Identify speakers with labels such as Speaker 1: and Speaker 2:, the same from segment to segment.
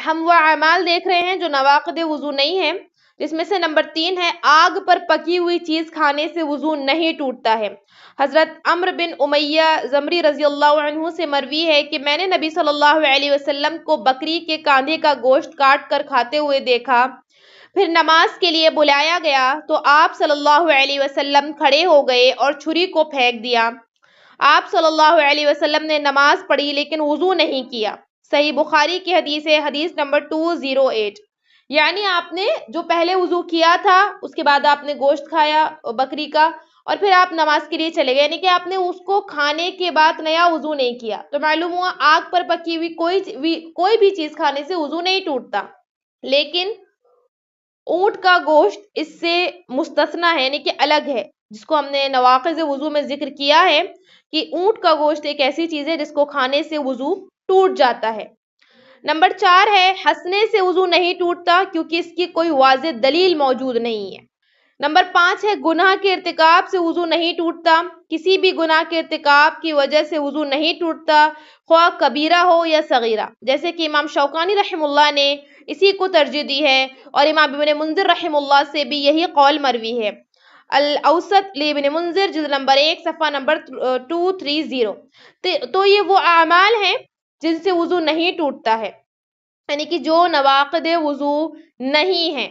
Speaker 1: ہم وہ اعمال دیکھ رہے ہیں جو نواقض وضو نہیں ہیں، جس میں سے نمبر 3 ہے آگ پر پکی ہوئی چیز کھانے سے وضو نہیں ٹوٹتا ہے۔ حضرت عمرو بن امیہ زمری رضی اللہ عنہ سے مروی ہے کہ میں نے نبی صلی اللہ علیہ وسلم کو بکری کے کاندھے کا گوشت کاٹ کر کھاتے ہوئے دیکھا، پھر نماز کے لیے بلایا گیا تو آپ صلی اللہ علیہ وسلم کھڑے ہو گئے اور چھری کو پھینک دیا۔ آپ صلی اللہ علیہ وسلم نے نماز پڑھی لیکن وضو نہیں کیا۔ صحیح بخاری کی حدیث ہے، حدیث نمبر 208۔ یعنی آپ نے جو پہلے وضو کیا تھا اس کے بعد آپ نے گوشت کھایا بکری کا اور پھر آپ نماز کے لیے چلے گئے، یعنی کہ آپ نے اس کو کھانے کے بعد نیا وضو نہیں کیا۔ تو معلوم ہوا آگ پر پکی ہوئی کوئی بھی چیز کھانے سے وضو نہیں ٹوٹتا، لیکن اونٹ کا گوشت اس سے مستثنا ہے، یعنی کہ الگ ہے، جس کو ہم نے نواقض وضو میں ذکر کیا ہے کہ اونٹ کا گوشت ایک ایسی چیز ہے جس کو کھانے سے وضو ٹوٹ جاتا ہے۔ نمبر 4 ہے ہنسنے سے وضو نہیں ٹوٹتا کیونکہ اس کی کوئی واضح دلیل موجود نہیں ہے۔ نمبر 5 ہے گناہ کے ارتکاب سے وضو نہیں ٹوٹتا، کسی بھی گناہ کے ارتکاب کی وجہ سے وضو نہیں ٹوٹتا، خواہ کبیرہ ہو یا صغیرہ، جیسے کہ امام شوکانی رحم اللہ نے اسی کو ترجیح دی ہے اور امام ابن منذر رحم اللہ سے بھی یہی قول مروی ہے۔ الاوسط لابن منذر جلد نمبر 1 صفحہ نمبر 230۔ تو یہ وہ اعمال ہیں جن سے وضو نہیں ٹوٹتا ہے، یعنی کہ جو نواقض وضو نہیں ہیں۔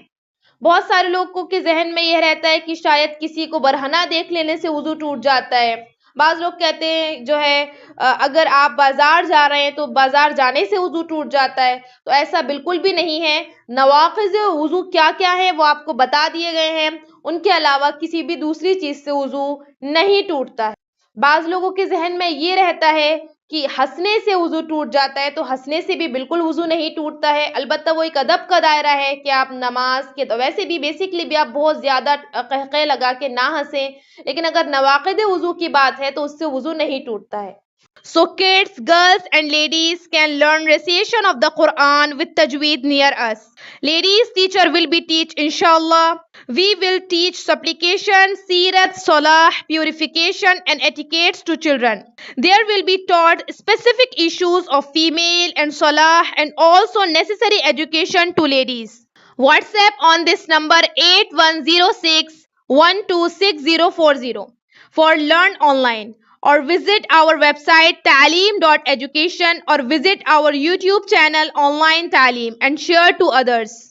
Speaker 1: بہت سارے لوگوں کے ذہن میں یہ رہتا ہے کہ شاید کسی کو برہنہ دیکھ لینے سے وضو ٹوٹ جاتا ہے۔ بعض لوگ کہتے ہیں جو ہے اگر آپ بازار جا رہے ہیں تو بازار جانے سے وضو ٹوٹ جاتا ہے، تو ایسا بالکل بھی نہیں ہے۔ نواقض وضو کیا کیا ہے وہ آپ کو بتا دیے گئے ہیں، ان کے علاوہ کسی بھی دوسری چیز سے وضو نہیں ٹوٹتا ہے۔ بعض لوگوں کے ذہن میں یہ رہتا ہے کہ ہنسنے سے وضو ٹوٹ جاتا ہے، تو ہنسنے سے بھی بالکل وضو نہیں ٹوٹتا ہے، البتہ وہ ایک ادب کا دائرہ ہے کہ آپ نماز کے تو ویسے بھی بیسکلی بھی آپ بہت زیادہ قہقہ لگا کے نہ ہنسیں، لیکن اگر نواقض وضو کی بات ہے تو اس سے وضو نہیں ٹوٹتا ہے۔ So kids, girls and ladies can learn recitation of the Quran with tajweed near us. Ladies teacher will be teach inshallah. We will teach supplication, seerat, salah, purification and etiquettes to children. There will be taught specific issues of female and salah and also necessary education to ladies. WhatsApp on this number 8106 126040 for learn online, or visit our website taaleem.education or visit our YouTube channel online Taaleem and share to others.